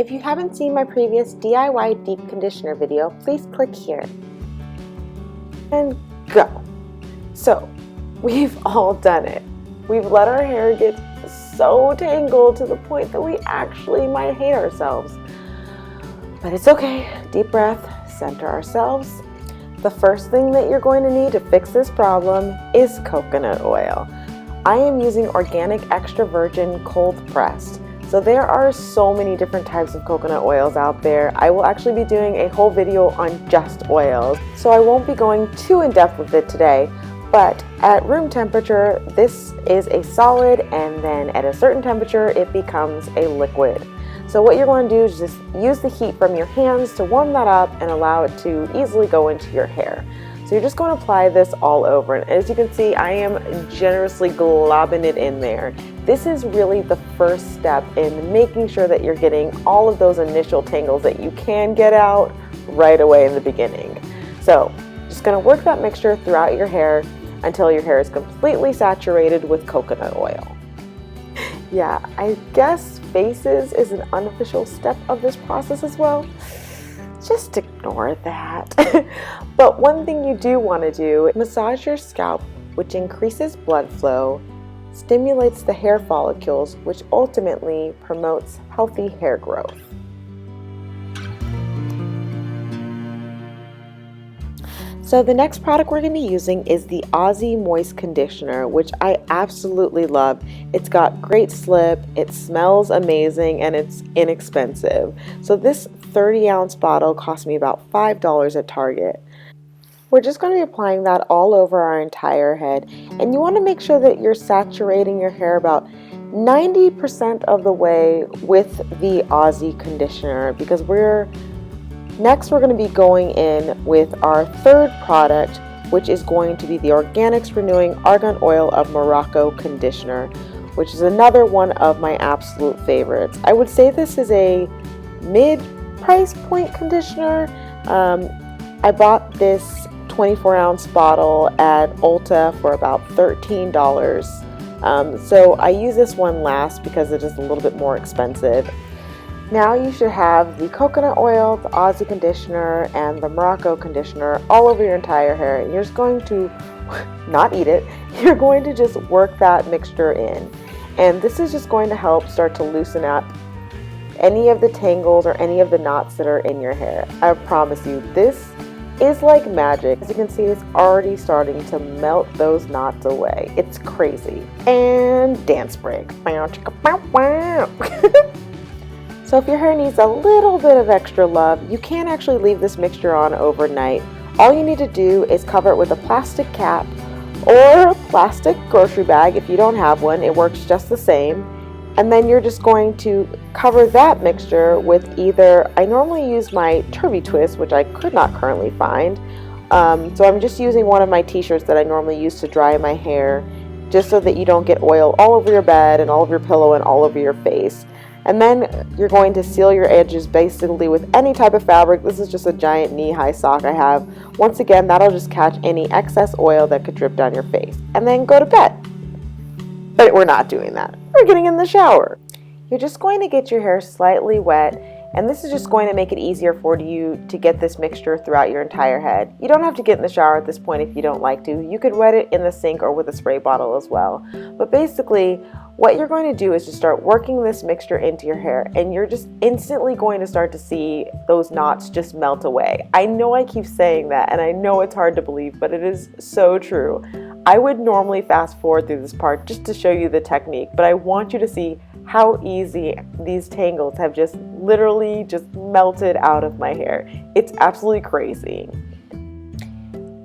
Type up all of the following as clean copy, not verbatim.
If you haven't seen my previous DIY deep conditioner video, please click here. And go! So, we've all done it. We've let our hair get so tangled to the point that we actually might hate ourselves. But it's okay. Deep breath, center ourselves. The first thing that you're going to need to fix this problem is coconut oil. I am using organic extra virgin cold pressed. So there are so many different types of coconut oils out there. I will actually be doing a whole video on just oils, so I won't be going too in depth with it today, but at room temperature this is a solid, and then at a certain temperature it becomes a liquid. So what you're going to do is just use the heat from your hands to warm that up and allow it to easily go into your hair. So you're just going to apply this all over, and as you can see I am generously globbing it in there. This is really the first step in making sure that you're getting all of those initial tangles that you can get out right away in the beginning. So just going to work that mixture throughout your hair until your hair is completely saturated with coconut oil. Yeah, I guess faces is an unofficial step of this process as well. Just ignore that. But one thing you do want to do, massage your scalp, which increases blood flow, stimulates the hair follicles, which ultimately promotes healthy hair growth. So the next product we're going to be using is the Aussie Moist Conditioner, which I absolutely love. It's got great slip, it smells amazing, and it's inexpensive. So this 30-ounce bottle cost me about $5 at Target. We're just going to be applying that all over our entire head, and you want to make sure that you're saturating your hair about 90% of the way with the Aussie Conditioner, because next we're going to be going in with our third product, which is going to be the Organics Renewing Argan Oil of Morocco Conditioner, which is another one of my absolute favorites. I would say this is a mid-price point conditioner. I bought this 24-ounce bottle at Ulta for about $13. So I use this one last because it is a little bit more expensive. Now you should have the coconut oil, the Aussie conditioner, and the Morocco conditioner all over your entire hair. And you're just going to not eat it, you're going to just work that mixture in. And this is just going to help start to loosen up any of the tangles or any of the knots that are in your hair. I promise you, this is like magic. As you can see, it's already starting to melt those knots away. It's crazy. And dance break. So if your hair needs a little bit of extra love, you can actually leave this mixture on overnight. All you need to do is cover it with a plastic cap or a plastic grocery bag. If you don't have one, it works just the same. And then you're just going to cover that mixture with either, I normally use my Turby Twist, which I could not currently find. So I'm just using one of my t-shirts that I normally use to dry my hair, just so that you don't get oil all over your bed and all over your pillow and all over your face. And then you're going to seal your edges basically with any type of fabric. This is just a giant knee-high sock I have. Once again, that'll just catch any excess oil that could drip down your face. And then go to bed. But we're not doing that. We're getting in the shower. You're just going to get your hair slightly wet, and this is just going to make it easier for you to get this mixture throughout your entire head. You don't have to get in the shower at this point if you don't like to. You could wet it in the sink or with a spray bottle as well. But basically, what you're going to do is just start working this mixture into your hair, and you're just instantly going to start to see those knots just melt away. I know I keep saying that, and I know it's hard to believe, but it is so true. I would normally fast forward through this part just to show you the technique, but I want you to see how easy these tangles have just literally just melted out of my hair. It's absolutely crazy.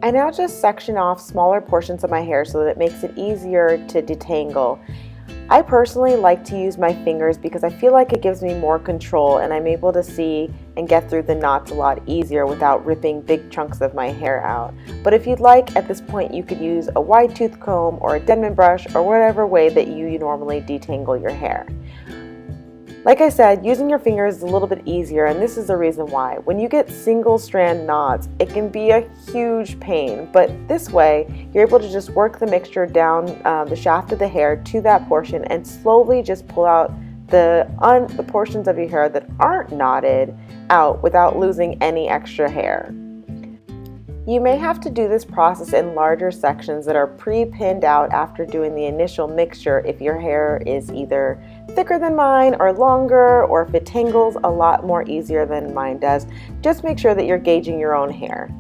I now just section off smaller portions of my hair so that it makes it easier to detangle. I personally like to use my fingers because I feel like it gives me more control, and I'm able to see and get through the knots a lot easier without ripping big chunks of my hair out. But if you'd like, at this point you could use a wide tooth comb or a Denman brush or whatever way that you normally detangle your hair. Like I said, using your fingers is a little bit easier, and this is the reason why. When you get single strand knots, it can be a huge pain, but this way you're able to just work the mixture down the shaft of the hair to that portion and slowly just pull out the portions of your hair that aren't knotted out without losing any extra hair. You may have to do this process in larger sections that are pre-pinned out after doing the initial mixture if your hair is either thicker than mine or longer, or if it tangles a lot more easier than mine does. Just make sure that you're gauging your own hair.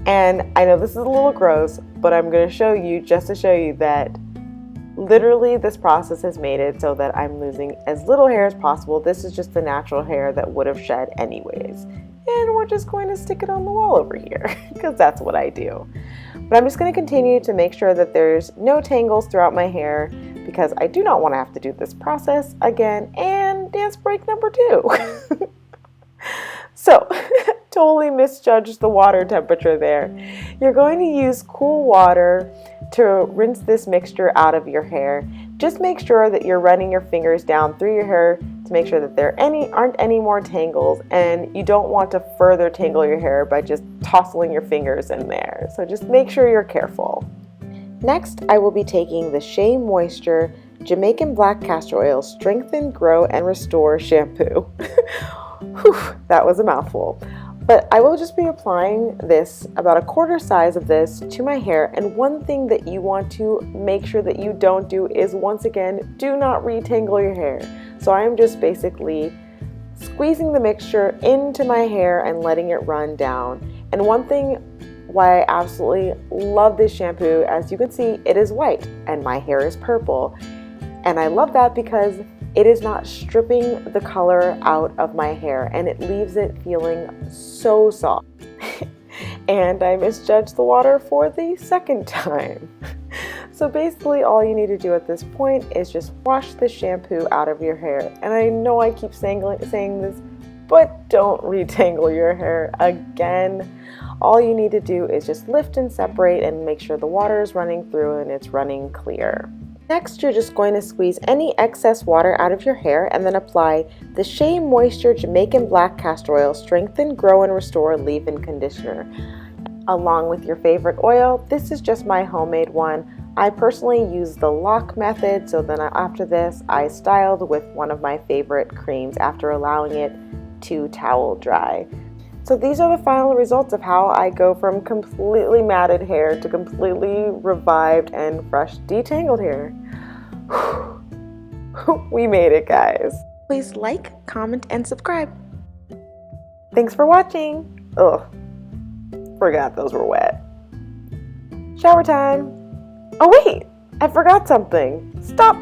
And I know this is a little gross, but I'm going to show you just to show you that literally this process has made it so that I'm losing as little hair as possible. This is just the natural hair that would have shed anyways. And we're just going to stick it on the wall over here because that's what I do. But I'm just going to continue to make sure that there's no tangles throughout my hair because I do not want to have to do this process again. And dance break number 2. So, totally misjudged the water temperature there. You're going to use cool water to rinse this mixture out of your hair. Just make sure that you're running your fingers down through your hair to make sure that there aren't any more tangles, and you don't want to further tangle your hair by just tossing your fingers in there. So just make sure you're careful. Next, I will be taking the Shea Moisture Jamaican Black Castor Oil Strengthen, Grow, and Restore Shampoo. Whew, that was a mouthful. But I will just be applying this, about a quarter size of this, to my hair. And one thing that you want to make sure that you don't do is, once again, do not retangle your hair. So I am just basically squeezing the mixture into my hair and letting it run down. And one thing why I absolutely love this shampoo, as you can see, it is white and my hair is purple. And I love that because it is not stripping the color out of my hair, and it leaves it feeling so soft. And I misjudged the water for the second time. So basically all you need to do at this point is just wash the shampoo out of your hair. And I know I keep saying this, but don't retangle your hair again. All you need to do is just lift and separate and make sure the water is running through and it's running clear. Next, you're just going to squeeze any excess water out of your hair and then apply the Shea Moisture Jamaican Black Castor Oil Strengthen, Grow, and Restore Leave-In Conditioner along with your favorite oil. This is just my homemade one. I personally use the lock method, so then after this I styled with one of my favorite creams after allowing it to towel dry. So these are the final results of how I go from completely matted hair to completely revived and fresh detangled hair. We made it, guys. Please like, comment, and subscribe. Thanks for watching. Ugh, forgot those were wet. Shower time. Oh wait, I forgot something. Stop.